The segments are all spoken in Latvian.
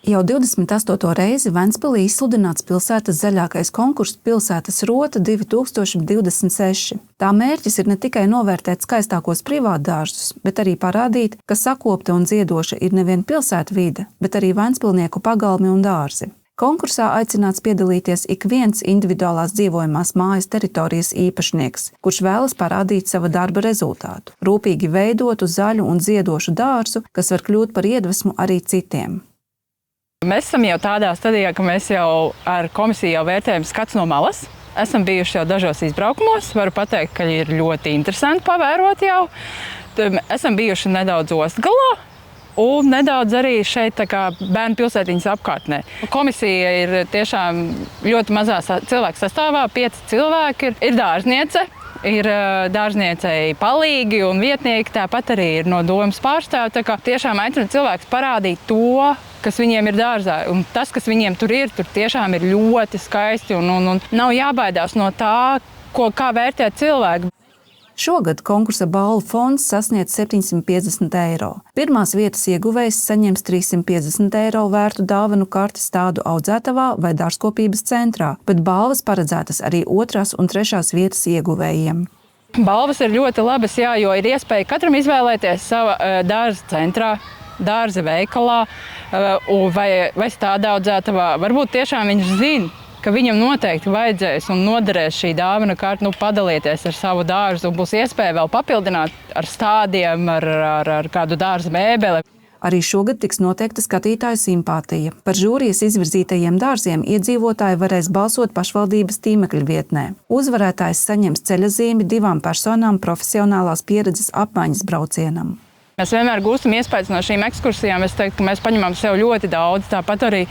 Jau 28. reizi Ventspilī izsludināts pilsētas zaļākais konkurss Pilsētas rota 2026. Tā mērķis ir ne tikai novērtēt skaistākos privātdārzus, bet arī parādīt, ka sakopta un dziedoša ir nevien pilsētvide, bet arī ventspilnieku pagalmi un dārzi. Konkursā aicināts piedalīties ik viens individuālās dzīvojamās mājas teritorijas īpašnieks, kurš vēlas parādīt sava darba rezultātu, rūpīgi veidotu zaļu un dziedošu dārzu, kas var kļūt par iedvesmu arī citiem. Mēs esam jau tādā stadijā, ka mēs jau ar komisiju jau vērtējam skats no malas. Esam bijuši jau dažos izbraukumos. Varu pateikt, ka ir ļoti interesanti pavērot jau. Esam bijuši nedaudz Ostgalā un nedaudz arī šeit bērnu pilsētiņas apkārtnē. Komisija ir tiešām ļoti mazā cilvēku sastāvā, 5 cilvēki. Ir dārzniece, ir dārzniecei palīgi un vietnieki, tāpat arī ir no domas pārstāvi. Tiešām aicinu cilvēkus parādīt to, kas viņiem ir dārzā. Un tas, kas viņiem tur tiešām ir ļoti skaisti un nav jābaidās no tā, kā vērtē cilvēki. Šogad konkursa balvu fonds sasniedz 750 eiro. Pirmās vietas ieguvējs saņems 350 eiro vērtu dāvanu karti stādu audzētavā vai dārzkopības centrā, bet balvas paredzētas arī 2. un 3. vietas ieguvējiem. Balvas ir ļoti labas, jo ir iespēja katram izvēlēties sava dārza centrā, dārza veikalā vai stāda audzētavā. Varbūt tiešām viņš zina, ka viņam noteikti vajadzēs un noderēs šī dāvana kārta padalīties ar savu dārzu un būs iespēja vēl papildināt ar stādiem, ar kādu dārza mēbeli. Arī šogad tiks noteikta skatītāju simpātija. Par žūrijas izvirzītajiem dārziem iedzīvotāji varēs balsot pašvaldības tīmekļa vietnē. Uzvarētājs saņems ceļazīmi 2 personām profesionālās pieredzes apmaiņas braucienam. Mēs vienmēr gūstam iespējas no šīm ekskursijām. Es teiktu, ka mēs paņemam sev ļoti daudz. Tāpat arī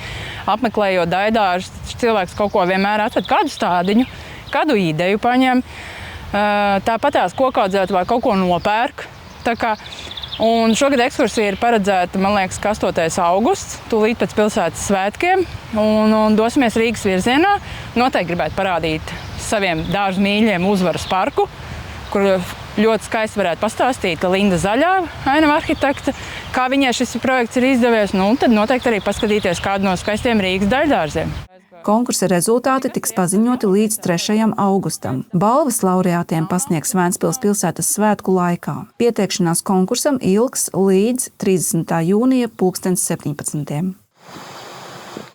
apmeklējot daidāžus, cilvēks kaut ko vienmēr atved kādu stādiņu, kādu ideju paņem. Tāpat tās kokaudzētavā kaut ko nopērk. Un šogad ekskursija ir paredzēta, man liekas, 8. augusts, tūlīt pēc pilsētas svētkiem. Un dosimies Rīgas virzienā. Noteikti gribētu parādīt saviem dārzu mīļiem Uzvaras parku, kur ļoti skaisti varētu pastāstīt Linda Zaļā, ainava arhitekta, kā viņai šis projekts ir izdevies. Tad noteikti arī paskatīties kādu no skaistiem Rīgas daļdārziem. Konkursa rezultāti tiks paziņoti līdz 3. augustam. Balvas laureātiem pasniegs Ventspils pilsētas svētku laikā. Pieteikšanās konkursam ilgs līdz 30. jūnija 17.